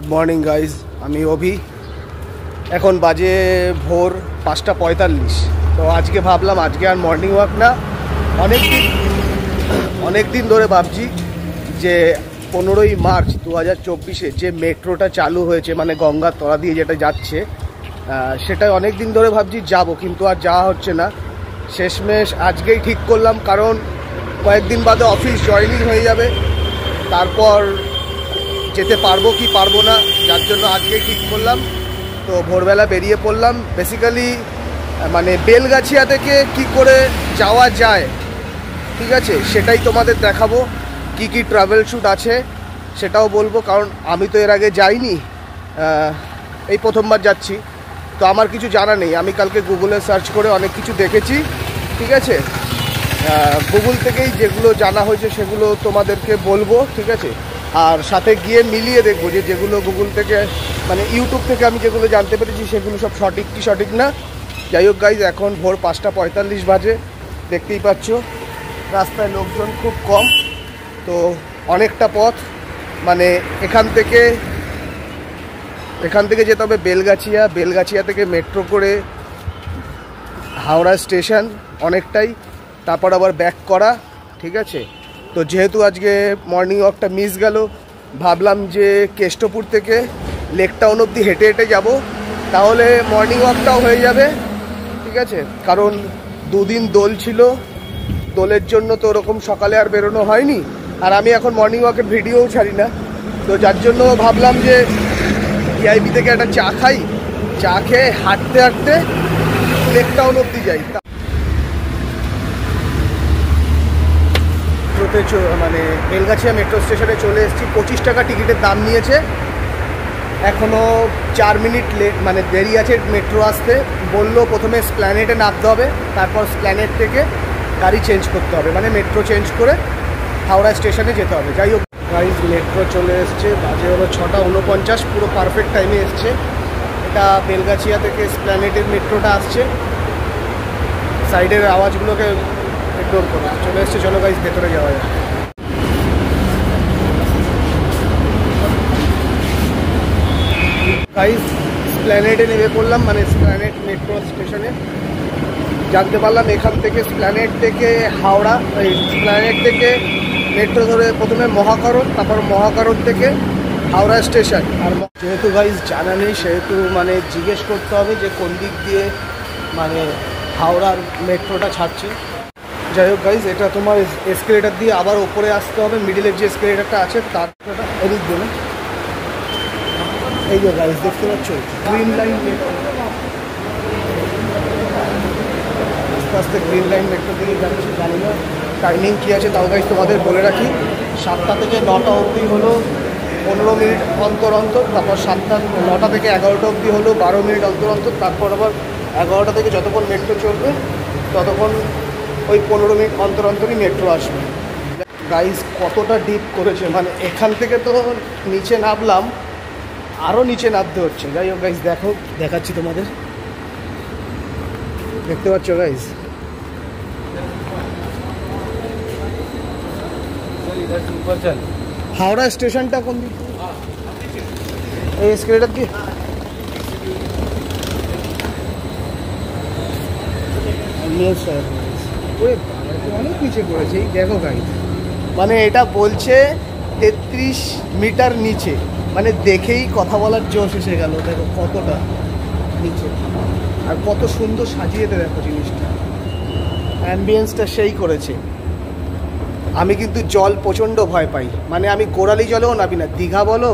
Good morning guys, আমি অভি। এখন বাজে ভোর 5:45। তো আজকে ভাবলাম আজকে আর মর্নিং ওয়াক না, অনেক দিন ধরে ভাবছি যে 15ই মার্চ 2024-এ যে মেট্রোটা চালু হয়েছে, মানে গঙ্গার তলা দিয়ে যেটা যাচ্ছে, সেটা অনেক দিন ধরে ভাবছি যাব, কিন্তু আর যাওয়া হচ্ছে না। শেষমেশ আজকেই ঠিক করলাম, কারণ কয়েকদিন বাদে অফিস জয়েনিং হয়ে যাবে, তারপর যেতে পারবো কি পারবো না, যার জন্য আজকেই ঠিক করলাম। তো ভোরবেলা বেরিয়ে পড়লাম। বেসিক্যালি মানে বেলগাছিয়া থেকে কি করে যাওয়া যায়, ঠিক আছে, সেটাই তোমাদের দেখাবো। কি কি ট্রাভেল শ্যুট আছে সেটাও বলবো, কারণ আমি তো এর আগে যাইনি, এই প্রথমবার যাচ্ছি। তো আমার কিছু জানা নেই। আমি কালকে গুগলে সার্চ করে অনেক কিছু দেখেছি, ঠিক আছে। গুগল থেকেই যেগুলো জানা হয়েছে সেগুলো তোমাদেরকে বলবো, ঠিক আছে। আর সাথে গিয়ে মিলিয়ে দেখবো যে যেগুলো গুগল থেকে, মানে ইউটিউব থেকে আমি যেগুলো জানতে পেরেছি সেগুলো সব সঠিক কি সঠিক না। যাই হোক গাইজ, এখন ভোর 5:45 বাজে। দেখতেই পাচ্ছ রাস্তায় লোকজন খুব কম। তো অনেকটা পথ, মানে এখান থেকে যেতে হবে বেলগাছিয়া থেকে মেট্রো করে হাওড়া স্টেশন অনেকটাই, তারপর আবার ব্যাক করা, ঠিক আছে। তো যেহেতু আজকে মর্নিং ওয়াকটা মিস গেল, ভাবলাম যে কেষ্টপুর থেকে লেক টাউন অবধি হেঁটে হেঁটে যাব, তাহলে মর্নিং ওয়াকটাও হয়ে যাবে, ঠিক আছে। কারণ দুদিন দোল ছিল, দোলের জন্য তো ওরকম সকালে আর বেরোনো হয়নি, আর আমি এখন মর্নিং ওয়াকের ভিডিওও ছাড়ি না। তো যার জন্য ভাবলাম যে ভিআইপি থেকে একটা চা খাই, চা খেয়ে হাঁটতে হাঁটতে লেক টাউন অবধি যাই। মানে বেলগাছিয়া মেট্রো স্টেশনে চলে এসেছি। 25 টাকা টিকিটের দাম নিয়েছে। এখনও 4 মিনিট মানে দেরি আছে মেট্রো আসতে। বললো প্রথমে স্প্ল্যানেডে নামতে হবে, তারপর স্প্ল্যানেড থেকে গাড়ি চেঞ্জ করতে হবে, মানে মেট্রো চেঞ্জ করে হাওড়া স্টেশনে যেতে হবে। যাই হোক গাইজ, মেট্রো চলে এসছে, বাজে হলো 6:49, পুরো পারফেক্ট টাইমে এসছে। এটা বেলগাছিয়া থেকে স্প্ল্যানেডের মেট্রোটা আসছে। সাইডের আওয়াজগুলোকে ইগনোর করো। চলে এসছে, চলো গাইজ ভেতরে যাওয়া যায়। গাইজ স্প্ল্যানেডে নেমে পড়লাম, মানে স্প্ল্যানেড মেট্রো স্টেশনে। জানতে পারলাম এখান থেকে স্প্ল্যানেড থেকে হাওড়া, স্প্ল্যানেড থেকে মেট্রো ধরে প্রথমে মহাকরণ, তারপর মহাকরণ থেকে হাওড়া স্টেশন। আর যেহেতু গাইজ জানা নেই, সেহেতু মানে জিজ্ঞেস করতে হবে যে কোন দিক দিয়ে মানে হাওড়ার মেট্রোটা ছাড়ছে। যাই হোক গাইজ, এটা তোমার এসকেলেটার দিয়ে আবার ওপরে আসতে হবে। মিডিলের যে এসকেলেটারটা আছে তার এদিক দিয়ে, এই যে গাইজ দেখতে পাচ্ছ গ্রিন লাইন মেট্রো, আস্তে আস্তে গ্রিন লাইন মেট্রো দিকে যাচ্ছি। জানি না টাইমিং কী আছে, তাও গাইজ তোমাদের বলে রাখি। 7টা থেকে 9টা অবধি হলো 15 মিনিট অন্তর অন্তর, তারপর 9টা থেকে 11টা অবধি হলো 12 মিনিট অন্তর অন্তর, তারপর আবার 11টা থেকে যতক্ষণ মেট্রো চলবে ততক্ষণ ওই 15 মিনিট অন্তর অন্তরই মেট্রো আসবে। গাইজ কতটা ডিপ করেছে, মানে এখান থেকে তো নিচে নামলাম, আরও নিচে নামতে হচ্ছে। যাই হোক গাইজ, দেখাচ্ছি তোমাদের। দেখতে পাচ্ছ গাইজ, হাওড়া স্টেশনটা কোন দিক? এই এসকেলেটার দিয়ে অনেক নিচে করেছে। এই দেখো গাইজ, মানে এটা বলছে 33 মিটার নিচে, মানে দেখেই কথা বলার জোশ এসে গেল। দেখো কতটা নিচে, আর কত সুন্দর সাজিয়েতে দেখো জিনিসটা, অ্যাম্বিয়েন্সটা সেই করেছে। আমি কিন্তু জল প্রচণ্ড ভয় পাই, মানে আমি গোড়ালি জলেও নামি না। দীঘা বলো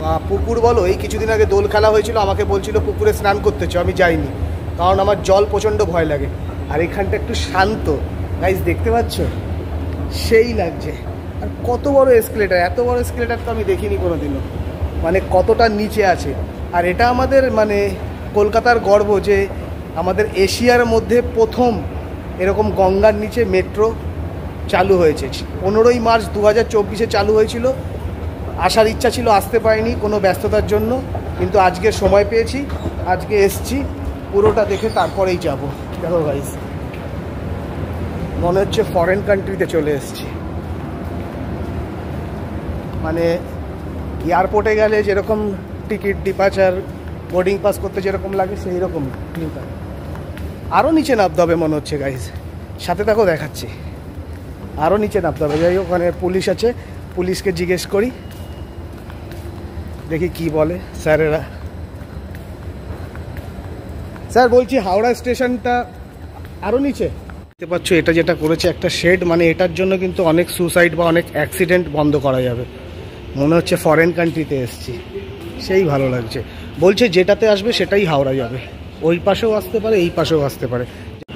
বা পুকুর বলো, এই কিছুদিন আগে দোল খেলা হয়েছিল, আমাকে বলছিল পুকুরে স্নান করতে চাও, আমি যাইনি, কারণ আমার জল প্রচণ্ড ভয় লাগে। আর এখানটা একটু শান্ত গাইজ, দেখতে পাচ্ছ সেই লাগছে। আর কত বড় এসকেলেটার, এত বড় এসকেলেটার তো আমি দেখিনি কোনোদিনও, মানে কতটা নিচে আছে। আর এটা আমাদের মানে কলকাতার গর্ব যে আমাদের এশিয়ার মধ্যে প্রথম এরকম গঙ্গার নিচে মেট্রো চালু হয়েছে। 15ই মার্চ 2024-এ চালু হয়েছিল। আসার ইচ্ছা ছিল, আসতে পারিনি কোনো ব্যস্ততার জন্য, কিন্তু আজকে সময় পেয়েছি, আজকে এসছি। পুরোটা দেখে তারপরেই যাব। দেখো গাইজ, মনে হচ্ছে ফরেন কান্ট্রিতে চলে এসেছি। মানে এয়ারপোর্টে গেলে যেরকম টিকিট ডিপার্চার বোর্ডিং পাস করতে যেরকম লাগে সেই রকম ফিলটা। আরও নিচে নামতে হবে মনে হচ্ছে গাইজ, সাথে থাকো দেখাচ্ছি। আরও নিচে নামতে হবে। যাই হোক, ওখানে পুলিশ আছে, পুলিশকে জিজ্ঞেস করি, দেখি কি বলে স্যারেরা। স্যার বলছি হাওড়া স্টেশনটা আরও নিচে দেখতে পাচ্ছ, এটা যেটা করেছে একটা শেড, মানে এটার জন্য কিন্তু অনেক সুসাইড বা অনেক অ্যাক্সিডেন্ট বন্ধ করা যাবে। মনে হচ্ছে ফরেন কান্ট্রিতে এসছি, সেই ভালো লাগছে। বলছে যেটাতে আসবে সেটাই হাওড়া যাবে, ওই পাশেও আসতে পারে এই পাশেও আসতে পারে।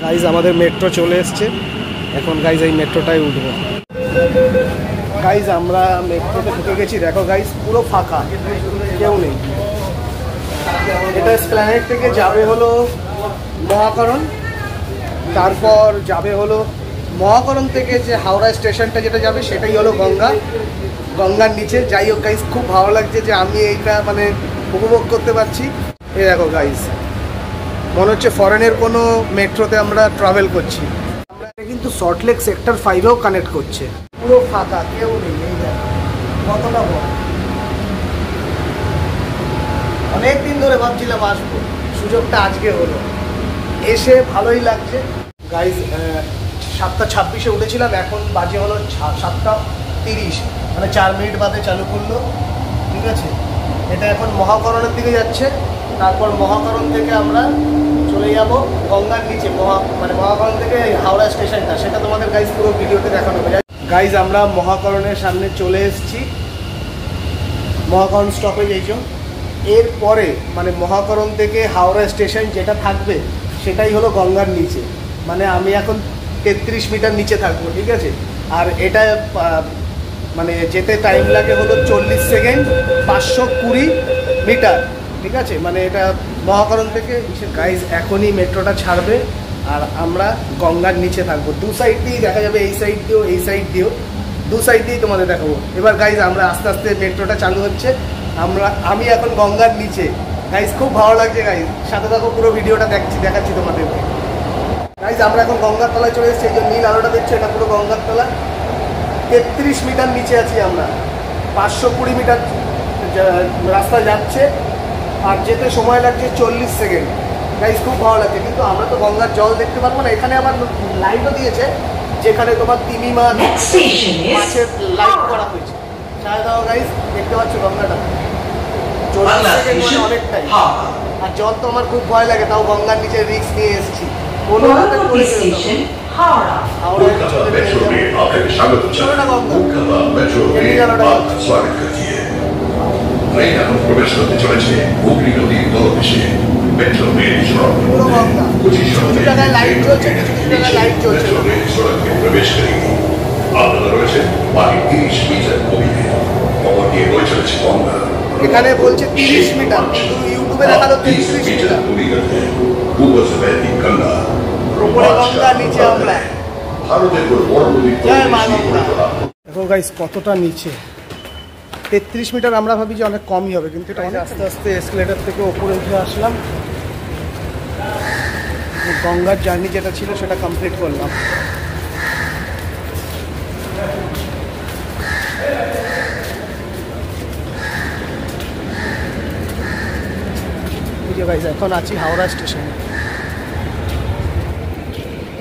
গাইজ আমাদের মেট্রো চলে এসছে, এখন গাইজ এই মেট্রোটাই উঠবো। গাইজ আমরা মেট্রোতে ঢুকে গেছি, দেখো গাইজ পুরো ফাঁকা, কেউ নেই। এটা এসপ্ল্যানেড থেকে যাবে হলো মহাকরণ, তারপর যাবে হলো মহাকরণ থেকে যে হাওড়া স্টেশনটা যেটা যাবে সেটাই হলো গঙ্গার নিচে। যাই হোক গাইজ, খুব ভালো লাগছে যে আমি এইটা মানে উপভোগ করতে পারছি। এই দেখো গাইজ, মনে হচ্ছে ফরেনের কোনো মেট্রোতে আমরা ট্রাভেল করছি। আমরা কিন্তু সল্টলেক সেক্টর 5-এও কানেক্ট করছে, পুরো ফাঁকা, কেউ নেই। এই দেখো কতটা বড়। অনেকদিন ধরে ভাবছিলাম আসবো, সুযোগটা আজকে হলো, এসে ভালোই লাগছে। গাইজ 7:26-এ উঠেছিলাম, এখন বাজে হলো 7:30, মানে 4 মিনিট বাদে চালু করলো। ঠিক আছে, এটা এখন মহাকরণের দিকে যাচ্ছে, তারপর মহাকরণ থেকে আমরা চলে যাব গঙ্গার নিচে। মানে মহাকরণ থেকে হাওড়া স্টেশনটা, সেটা তোমাদের গাইজ পুরো ভিডিওতে দেখানো হবে। গাইজ আমরা মহাকরণের সামনে চলে এসেছি, মহাকরণ স্টপেজ এইছো। এরপরে মানে মহাকরণ থেকে হাওড়া স্টেশন যেটা থাকবে সেটাই হলো গঙ্গার নিচে, মানে আমি এখন 33 মিটার নিচে থাকবো। ঠিক আছে, আর এটা মানে যেতে টাইম লাগে হলো 40 সেকেন্ড, 520 মিটার। ঠিক আছে, মানে এটা মহাকরণ থেকে। গাইজ এখনই মেট্রোটা ছাড়বে আর আমরা গঙ্গার নিচে থাকবো। দু সাইড দিয়েই দেখা যাবে, এই সাইড দিয়েও এই সাইড দিয়েও, দু সাইড দিয়েই তোমাদের দেখাবো। এবার গাইজ আমরা আস্তে আস্তে মেট্রোটা চালু হচ্ছে, আমি এখন গঙ্গার নিচে। গাইজ খুব ভালো লাগছে গাইজ, সাথে থাকো, পুরো ভিডিওটা দেখাচ্ছি তোমাদেরকে। গাইজ আমরা এখন গঙ্গার তলায় চলে এসেছি, এই যে নীল আলোটা দেখছো, এটা পুরো গঙ্গার তলা। 33 মিটার নিচে আছি আমরা, 520 মিটার রাস্তা যাচ্ছে, আর যেতে সময় লাগছে 40 সেকেন্ড। গাইজ খুব ভালো লাগছে, কিন্তু আমরা তো গঙ্গার জল দেখতে পারবো না। এখানে আবার লাইটও দিয়েছে, যেখানে তোমার তিমি মাছের লাইট করা হয়েছে। ছায়া দাও গাইজ, দেখতে পাচ্ছ গঙ্গাটা, 40 সেকেন্ড মানে অনেকটাই। আর জল তো আমার খুব ভয় লাগে, তাও গঙ্গার নিচে রিস্ক নিয়ে এসেছি। প্রবেশ করতে চলেছে হুগলি নদীর তলদেশে মেট্রো রেল সড়ক। প্রবেশকারী আপনারা রয়েছেন প্রায় 30 মিটার গভীরে, খবর দিয়ে বয়ে চলেছে গঙ্গা। এখানে বলছে 30 মিটার, কিন্তু ইউটিউবে দেখালো 33 মিটার। গঙ্গা উপরে গঙ্গা, নিচে আমরা। ভারতের বড় নদীর দেখো গাইস কতটা নিচে, 33 মিটার। আমরা ভাবি যে অনেক কমই হবে, কিন্তু এটা আস্তে আস্তে এসকেলেটর থেকে ওপরে উঠে আসলাম। গঙ্গার জার্নি যেটা ছিল সেটা কমপ্লিট করলাম। গাইজ এখন আছি হাওড়া স্টেশনে।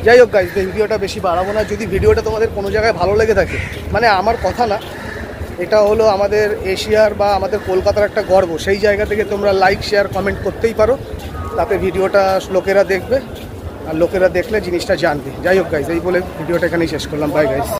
যাই হোক গাইজ, ভিডিওটা বেশি বাড়াবো না। যদি ভিডিওটা তোমাদের কোনো জায়গায় ভালো লেগে থাকে, মানে আমার কথা না, এটা হলো আমাদের এশিয়ার বা আমাদের কলকাতার একটা গর্ব, সেই জায়গা থেকে তোমরা লাইক শেয়ার কমেন্ট করতেই পারো, তাতে ভিডিওটা লোকেরা দেখবে, আর লোকেরা দেখলে জিনিসটা জানবে। যাই হোক গাইজ, এই বলে ভিডিওটা এখানেই শেষ করলাম। By guys.